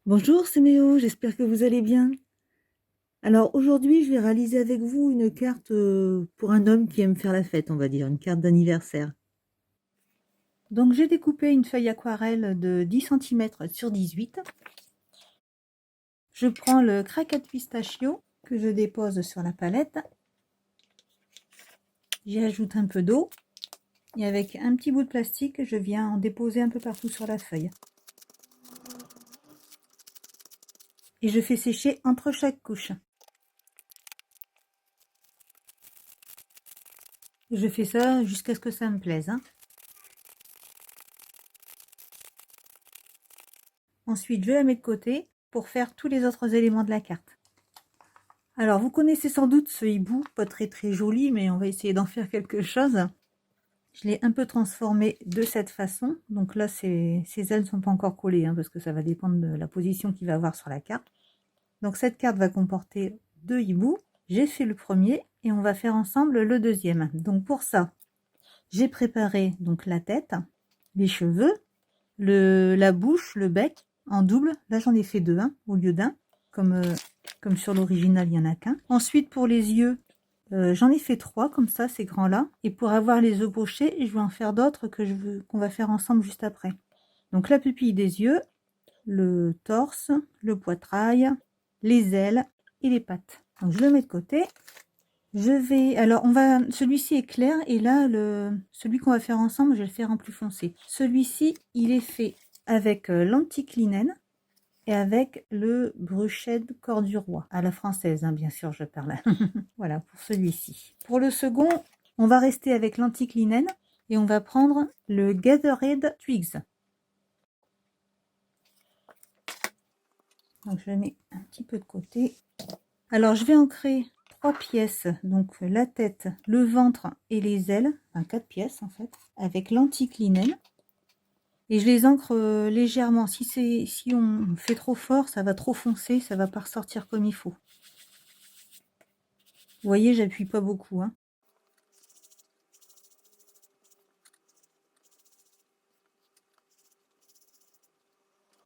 Bonjour, c'est Méo, j'espère que vous allez bien. Alors aujourd'hui, je vais réaliser avec vous une carte pour un homme qui aime faire la fête, on va dire, une carte d'anniversaire. Donc j'ai découpé une feuille aquarelle de 10 cm sur 18. Je prends le craquette pistachio que je dépose sur la palette. J'y ajoute un peu d'eau et avec un petit bout de plastique, je viens en déposer un peu partout sur la feuille. Et je fais sécher entre chaque couche. Je fais ça jusqu'à ce que ça me plaise, hein. Ensuite, je la mets de côté pour faire tous les autres éléments de la carte. Alors, vous connaissez sans doute ce hibou, pas très très joli, mais on va essayer d'en faire quelque chose. Je l'ai un peu transformé de cette façon. Donc là, ces ailes ne sont pas encore collées, hein, parce que ça va dépendre de la position qu'il va avoir sur la carte. Donc cette carte va comporter 2 hiboux. J'ai fait le premier et on va faire ensemble le deuxième. Donc pour ça, j'ai préparé donc la tête, les cheveux, la bouche, le bec en double. Là, j'en ai fait 2 au lieu d'un, comme sur l'original, il n'y en a qu'un. Ensuite, pour les yeux, j'en ai fait 3 comme ça, ces grands-là. Et pour avoir les œufs pochés, je vais en faire d'autres qu'on va faire ensemble juste après. Donc la pupille des yeux, le torse, le poitrail, les ailes et les pattes. Donc je le mets de côté. Alors celui-ci est clair et là, celui qu'on va faire ensemble, je vais le faire en plus foncé. Celui-ci, il est fait avec l'antique linen et avec le Bruched corps du roi, à la française, hein, bien sûr, je parle. Voilà, pour celui-ci. Pour le second, on va rester avec l'antique linen et on va prendre le Gathered Twigs. Donc je le mets un petit peu de côté. Alors je vais ancrer 3 pièces, donc la tête, le ventre et les ailes, enfin 4 pièces en fait, avec l'antique linen. Et je les ancre légèrement. Si on fait trop fort, ça va trop foncer, ça va pas ressortir comme il faut. Vous voyez, j'appuie pas beaucoup, hein.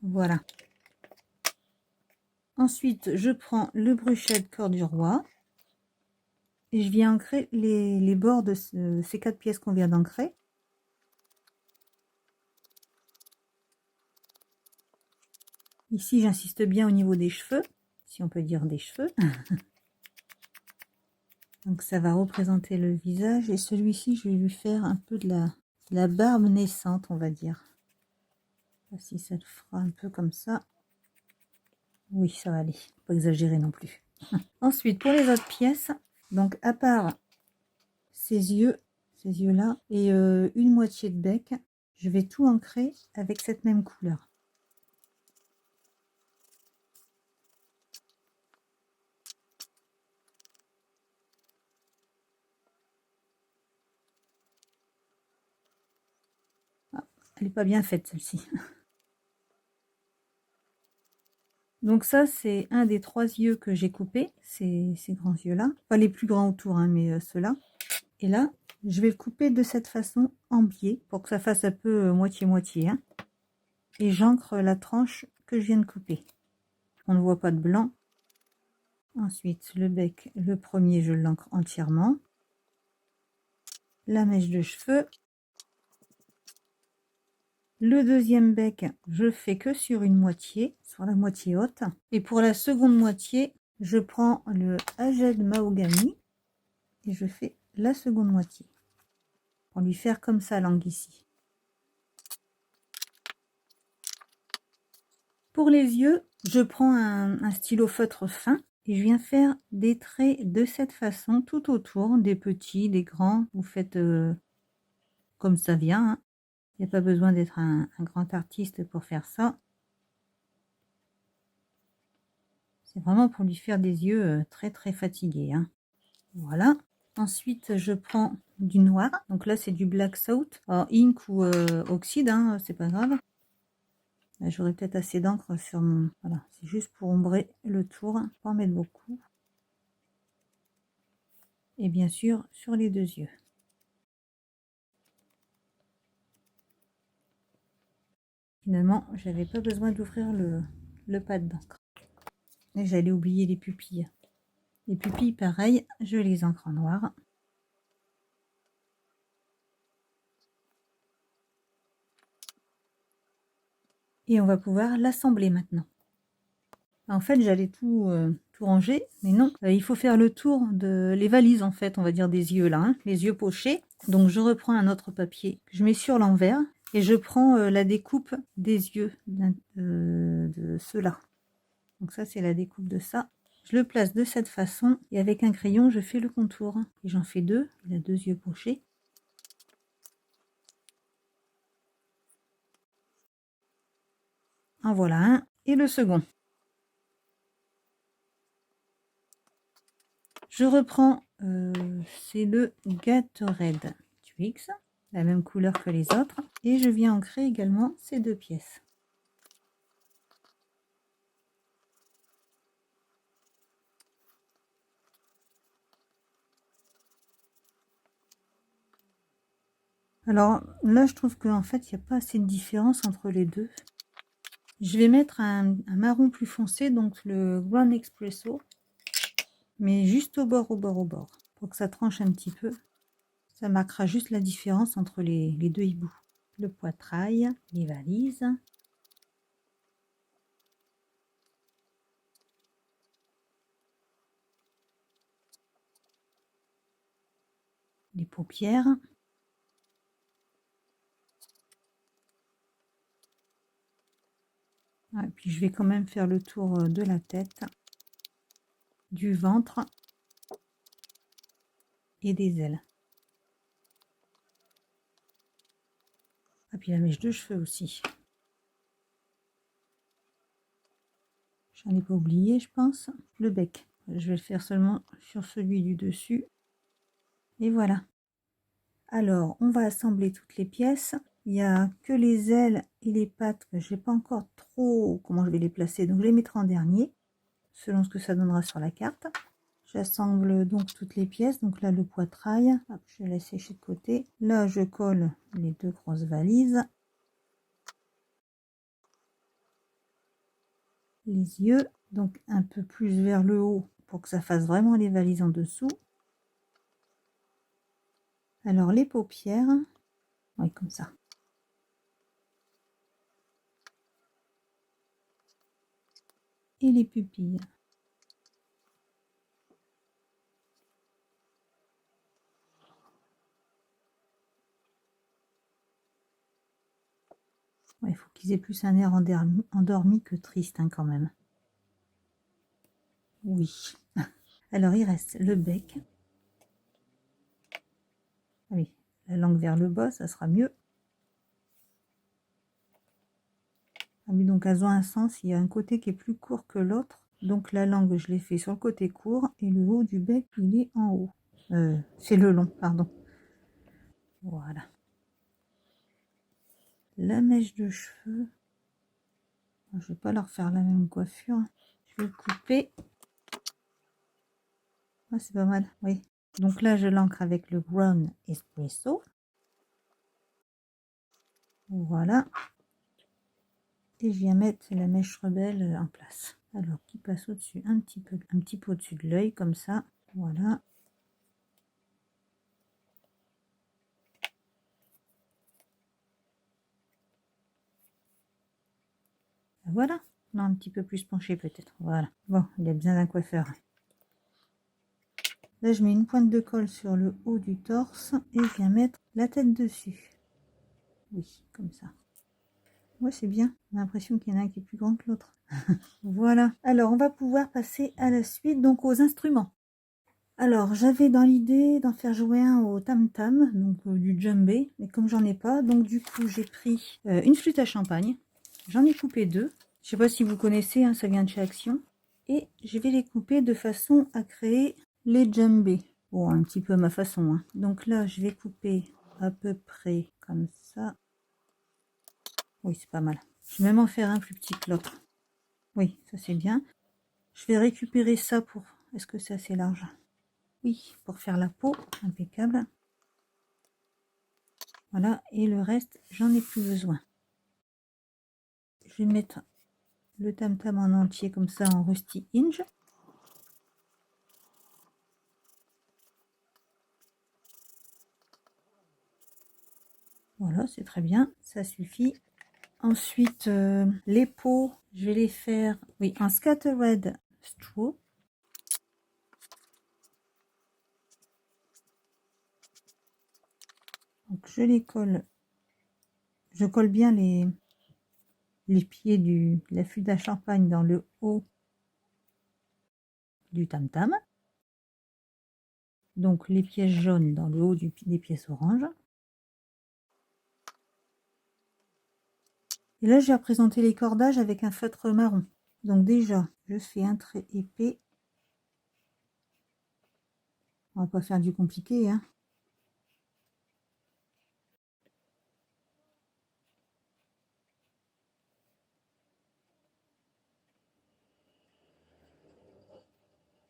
Voilà. Ensuite, je prends le Bruched corps du roi et je viens ancrer les bords de ces 4 pièces qu'on vient d'ancrer. Ici, j'insiste bien au niveau des cheveux, si on peut dire des cheveux. Donc ça va représenter le visage et celui-ci, je vais lui faire un peu de la barbe naissante, on va dire. Si ça le fera un peu comme ça. Oui, ça va aller. Pas exagérer non plus. Ensuite, pour les autres pièces, donc à part ces yeux-là et une moitié de bec, je vais tout ancrer avec cette même couleur. Ah, elle n'est pas bien faite celle-ci. Donc ça, c'est un des 3 yeux que j'ai coupé, ces grands yeux-là. Pas les plus grands autour, hein, mais ceux-là. Et là, je vais le couper de cette façon en biais pour que ça fasse un peu moitié-moitié, hein. Et j'ancre la tranche que je viens de couper. On ne voit pas de blanc. Ensuite, le bec, le premier, je l'ancre entièrement. La mèche de cheveux. Le deuxième bec, je fais que sur une moitié, sur la moitié haute. Et pour la seconde moitié, je prends le Aged Mahogany et je fais la seconde moitié. Pour lui faire comme ça l'angle ici. Pour les yeux, je prends un stylo feutre fin et je viens faire des traits de cette façon tout autour, des petits, des grands. Vous faites comme ça vient, hein. Il n'y a pas besoin d'être un grand artiste pour faire ça. C'est vraiment pour lui faire des yeux très très fatigués, hein. Voilà. Ensuite, je prends du noir. Donc là, c'est du Black Salt, ink ou oxyde, hein, c'est pas grave. J'aurais peut-être assez d'encre sur mon... Voilà, c'est juste pour ombrer le tour, pas en mettre beaucoup. Et bien sûr, sur les 2 yeux. Finalement, j'avais pas besoin d'ouvrir le pad d'encre. Et j'allais oublier les pupilles. Les pupilles, pareil, je les encre en noir. Et on va pouvoir l'assembler maintenant. En fait, j'allais tout ranger, mais non. Il faut faire le tour de les valises, en fait, on va dire des yeux là, hein, les yeux pochés. Donc je reprends un autre papier que je mets sur l'envers et je prends la découpe des yeux de ceux-là. Donc ça, c'est la découpe de ça. Je le place de cette façon et avec un crayon, je fais le contour. Et j'en fais deux, il a deux yeux pochés. En voilà un et le second. Je reprends, c'est le Gatorade Twix, la même couleur que les autres. Et je viens ancrer également ces deux pièces. Alors là, je trouve qu'en fait, il n'y a pas assez de différence entre les deux. Je vais mettre un marron plus foncé, donc le Ground Espresso, mais juste au bord, pour que ça tranche un petit peu. Ça marquera juste la différence entre les deux hiboux. Le poitrail, les valises. Les paupières. Ah, et puis je vais quand même faire le tour de la tête, du ventre et des ailes. Ah, puis la mèche de cheveux aussi. J'en ai pas oublié, je pense. Le bec. Je vais le faire seulement sur celui du dessus. Et voilà. Alors, on va assembler toutes les pièces. Il n'y a que les ailes et les pattes que je n'ai pas encore trop comment je vais les placer. Donc, je les mettrai en dernier, selon ce que ça donnera sur la carte. J'assemble donc toutes les pièces. Donc là, le poitrail. Hop, je laisse sécher de côté. Là, je colle les deux grosses valises. Les yeux, donc un peu plus vers le haut pour que ça fasse vraiment les valises en dessous. Alors les paupières, oui, comme ça. Et les pupilles. Ouais, il faut qu'ils aient plus un air endormi que triste, hein, quand même. Oui. Alors il reste le bec. Ah oui, la langue vers le bas, ça sera mieux. Ah oui, donc elles ont un sens, il y a un côté qui est plus court que l'autre. Donc la langue, je l'ai fait sur le côté court et le haut du bec, il est en haut. C'est le long, pardon. Voilà. La mèche de cheveux. Je vais pas leur faire la même coiffure. Je vais couper. Ah, c'est pas mal, oui. Donc là, je l'ancre avec le Ground Espresso. Voilà. Et je viens mettre la mèche rebelle en place. Alors, qui passe au-dessus, un petit peu au-dessus de l'œil, comme ça. Voilà. Voilà. Non, un petit peu plus penché peut-être. Voilà. Bon, il a besoin d'un coiffeur. Là, je mets une pointe de colle sur le haut du torse et je viens mettre la tête dessus. Oui, comme ça. Ouais, c'est bien. J'ai l'impression qu'il y en a un qui est plus grand que l'autre. Voilà. Alors, on va pouvoir passer à la suite, donc aux instruments. Alors, j'avais dans l'idée d'en faire jouer un au tam-tam, donc du djembé, mais comme j'en ai pas, donc du coup, j'ai pris une flûte à champagne. J'en ai coupé deux. Je sais pas si vous connaissez, hein, ça vient de chez Action. Et je vais les couper de façon à créer les djembés. Bon, un petit peu à ma façon, hein. Donc là, je vais couper à peu près comme ça. Oui, c'est pas mal. Je vais même en faire un plus petit que l'autre. Oui, ça c'est bien. Je vais récupérer ça pour... Est-ce que c'est assez large? Oui, pour faire la peau. Impeccable. Voilà, et le reste, j'en ai plus besoin. Je vais mettre le tam-tam en entier comme ça en Rusty Hinge. Voilà, c'est très bien, ça suffit. Ensuite, les pots, je vais les faire, oui, en Scattered Straw. Donc je les colle, je colle bien les pieds de la flûte à champagne dans le haut du tam-tam. Donc les pièces jaunes dans le haut des pièces oranges. Et là, j'ai représenté les cordages avec un feutre marron. Donc déjà, je fais un trait épais. On va pas faire du compliqué, hein.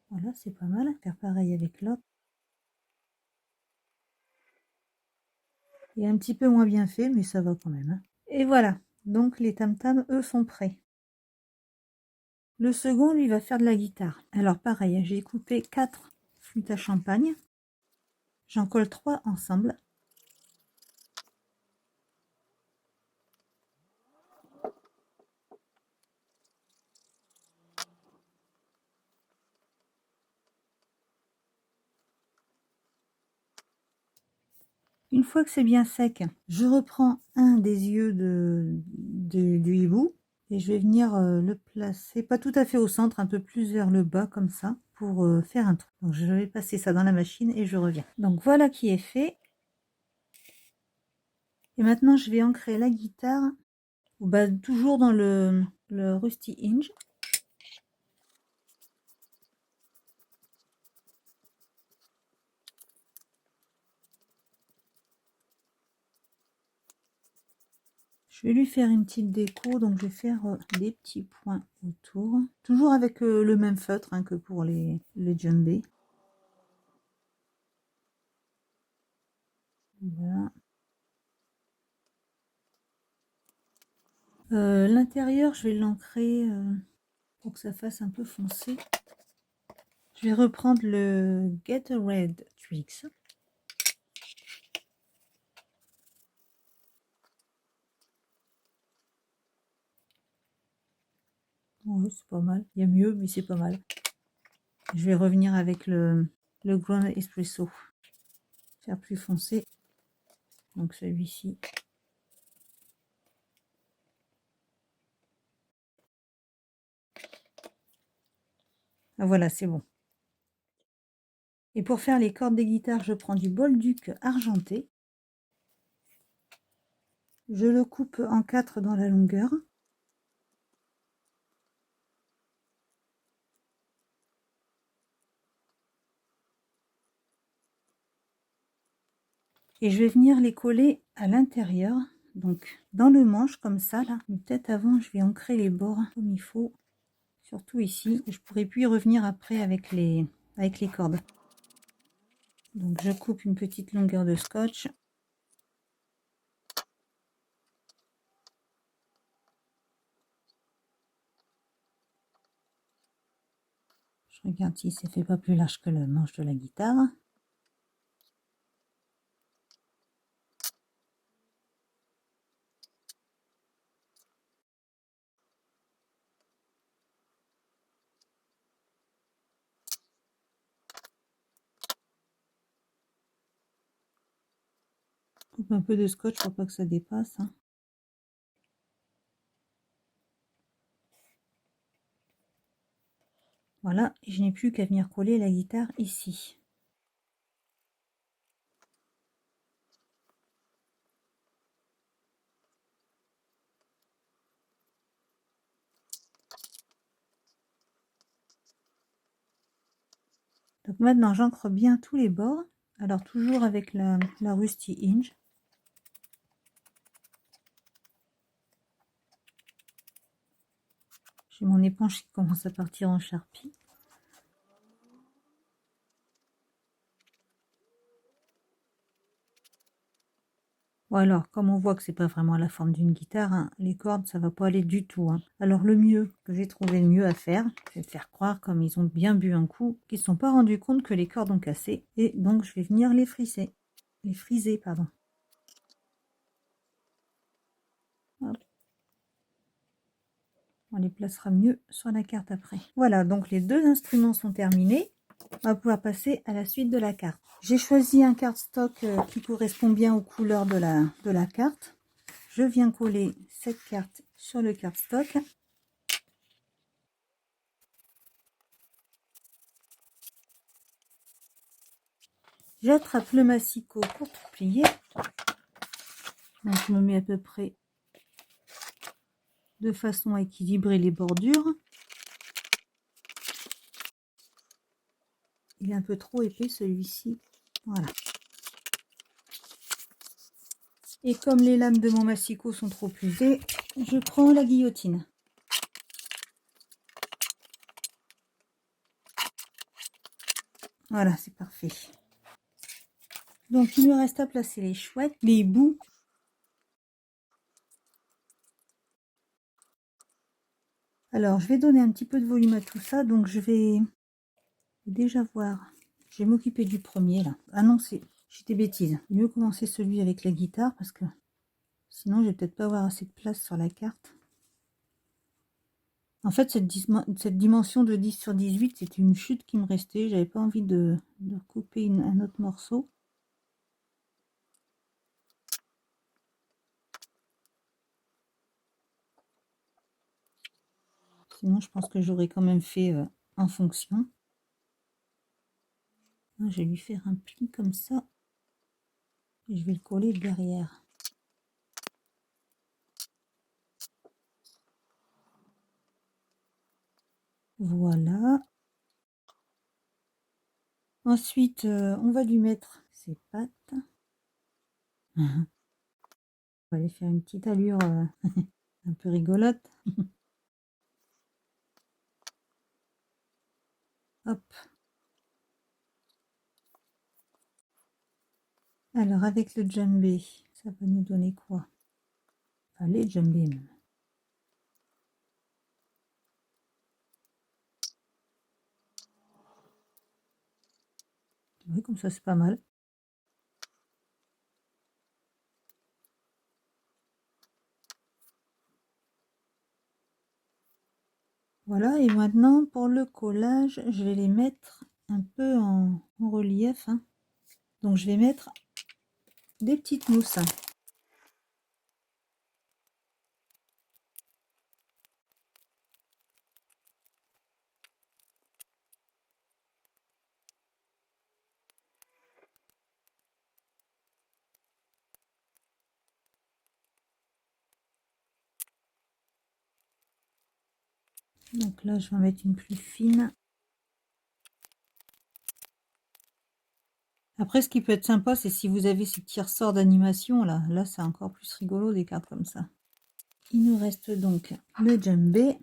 Voilà, c'est pas mal. Faire pareil avec l'autre. Il est un petit peu moins bien fait, mais ça va quand même, hein. Et voilà. Donc les tam-tams, eux, sont prêts. Le second, lui, va faire de la guitare. Alors pareil, j'ai coupé 4 flûtes à champagne. J'en colle 3 ensemble. Une fois que c'est bien sec, je reprends un des yeux du hibou et je vais venir le placer, pas tout à fait au centre, un peu plus vers le bas comme ça, pour faire un trou. Donc je vais passer ça dans la machine et je reviens. Donc voilà qui est fait. Et maintenant je vais ancrer la guitare, bah, toujours dans le Rusty Hinge. Je vais lui faire une petite déco, donc je vais faire des petits points autour. Toujours avec le même feutre, hein, que pour les djembés. Voilà. L'intérieur, je vais l'ancrer pour que ça fasse un peu foncé. Je vais reprendre le Get Red Tricks. Ouais, c'est pas mal. Il y a mieux, mais c'est pas mal. Je vais revenir avec le Ground Espresso. Faire plus foncé. Donc celui-ci. Ah, voilà, c'est bon. Et pour faire les cordes des guitares, je prends du bolduc argenté. Je le coupe en 4 dans la longueur. Et je vais venir les coller à l'intérieur, donc dans le manche comme ça là. Mais peut-être avant, je vais ancrer les bords comme il faut, surtout ici. Je pourrais puis y revenir après avec les cordes. Donc je coupe une petite longueur de scotch. Je regarde si c'est fait pas plus large que le manche de la guitare. Coupe un peu de scotch pour pas que ça dépasse, hein. Voilà, et je n'ai plus qu'à venir coller la guitare ici. Donc maintenant j'ancre bien tous les bords. Alors toujours avec la Rusty Hinge. J'ai mon éponge qui commence à partir en charpie. Ou alors, comme on voit que c'est pas vraiment la forme d'une guitare, hein, les cordes, ça va pas aller du tout. Hein. Alors le mieux, que j'ai trouvé le mieux à faire, je vais faire croire, comme ils ont bien bu un coup, qu'ils ne se sont pas rendus compte que les cordes ont cassé. Et donc, je vais venir les friser. Les friser, pardon. Hop. On les placera mieux sur la carte après. Voilà, donc les deux instruments sont terminés. On va pouvoir passer à la suite de la carte. J'ai choisi un cardstock qui correspond bien aux couleurs de la carte. Je viens coller cette carte sur le cardstock. J'attrape le massicot pour tout plier. Donc je me mets à peu près de façon à équilibrer les bordures. Il est un peu trop épais celui-ci. Voilà. Et comme les lames de mon massicot sont trop usées, je prends la guillotine. Voilà, c'est parfait. Donc il me reste à placer les chouettes, les bouts. Alors je vais donner un petit peu de volume à tout ça, donc je vais déjà voir. Je vais m'occuper du premier là. Ah non, j'étais bêtise. Il est mieux commencer celui avec la guitare parce que sinon je vais peut-être pas avoir assez de place sur la carte. En fait, cette dimension de 10 sur 18, c'était une chute qui me restait. J'avais pas envie de recouper un autre morceau. Sinon, je pense que j'aurais quand même fait en fonction. Je vais lui faire un pli comme ça. Et je vais le coller derrière. Voilà. Ensuite, on va lui mettre ses pattes. On va lui faire une petite allure un peu rigolote. Hop. Alors, avec le djembé, ça va nous donner quoi? Enfin, les djembés même. Oui, comme ça, c'est pas mal. Voilà, et maintenant pour le collage, je vais les mettre un peu en relief. Hein. Donc je vais mettre des petites mousses. Donc là, je vais en mettre une plus fine. Après, ce qui peut être sympa, c'est si vous avez ces petits ressorts d'animation là. Là, c'est encore plus rigolo des cartes comme ça. Il nous reste donc le djembé.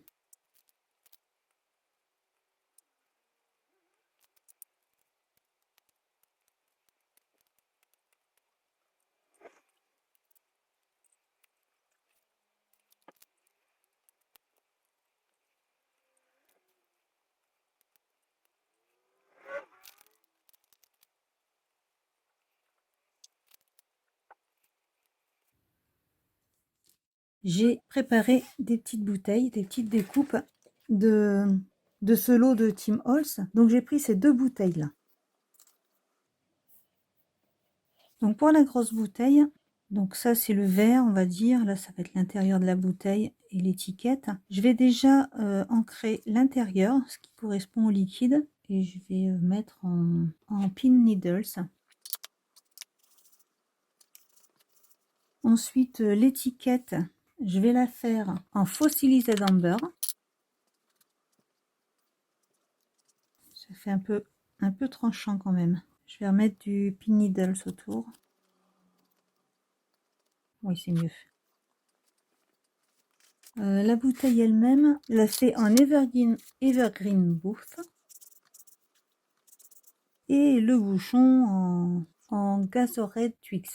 J'ai préparé des petites bouteilles, des petites découpes de ce lot de Tim Holtz. Donc j'ai pris ces deux bouteilles là. Donc pour la grosse bouteille, donc ça c'est le verre on va dire, là ça va être l'intérieur de la bouteille et l'étiquette. Je vais déjà ancrer l'intérieur, ce qui correspond au liquide, et je vais mettre en pin needles. Ensuite l'étiquette, je vais la faire en fossilised amber. Ça fait un peu tranchant quand même. Je vais remettre du pin needles autour. Oui, c'est mieux. La bouteille elle-même, là c'est en Evergreen Booth. Et le bouchon en Gatorade Twix.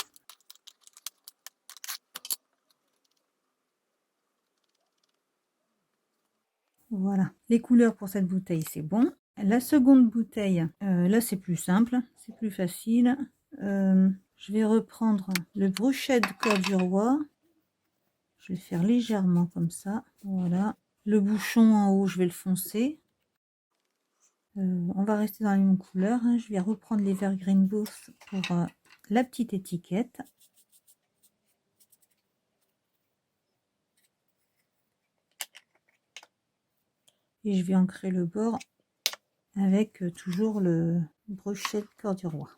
Voilà, les couleurs pour cette bouteille, c'est bon. La seconde bouteille, là c'est plus simple, c'est plus facile. Je vais reprendre le brochet de cœur du roi. Je vais le faire légèrement comme ça. Voilà. Le bouchon en haut, je vais le foncer. On va rester dans la même couleur. Hein. Je vais reprendre l'Evergreen Boost pour la petite étiquette. Et je vais ancrer le bord avec toujours le brochet de cœur du roi.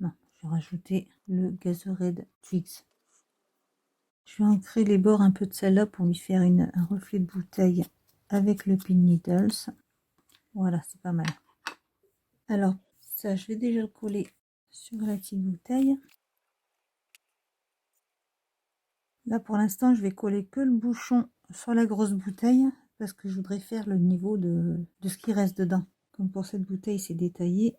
Non, je vais rajouter le Gatorade Twigs. Je vais ancrer les bords un peu de celle-là pour lui faire un reflet de bouteille avec le Pin Needles. Voilà, c'est pas mal. Alors, ça, je vais déjà le coller sur la petite bouteille. Là, pour l'instant, je vais coller que le bouchon sur la grosse bouteille parce que je voudrais faire le niveau de ce qui reste dedans. Comme pour cette bouteille, c'est détaillé.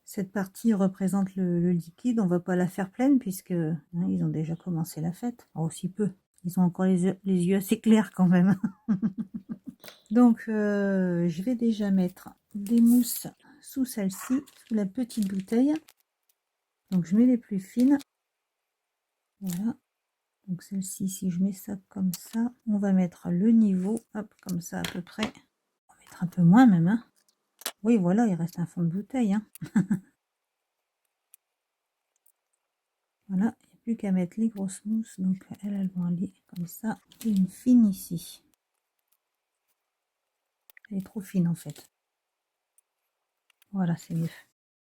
Cette partie représente le liquide. On ne va pas la faire pleine puisque hein, ils ont déjà commencé la fête. Oh, aussi peu. Ils ont encore les yeux assez clairs quand même. Donc, je vais déjà mettre des mousses sous celle-ci, sous la petite bouteille. Donc, je mets les plus fines. Voilà. Donc, celle-ci, si je mets ça comme ça, on va mettre le niveau. Hop, comme ça à peu près. On va mettre un peu moins même. Hein. Oui, voilà, il reste un fond de bouteille. Hein. Voilà, il n'y a plus qu'à mettre les grosses mousses. Donc, elles vont aller comme ça. Et une fine ici. Elle est trop fine en fait. Voilà, c'est mieux.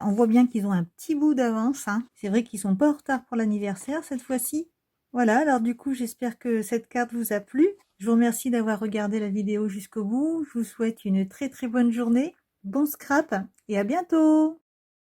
On voit bien qu'ils ont un petit bout d'avance. Hein. C'est vrai qu'ils sont pas en retard pour l'anniversaire cette fois-ci. Voilà, alors du coup, j'espère que cette carte vous a plu. Je vous remercie d'avoir regardé la vidéo jusqu'au bout. Je vous souhaite une très très bonne journée. Bon scrap et à bientôt!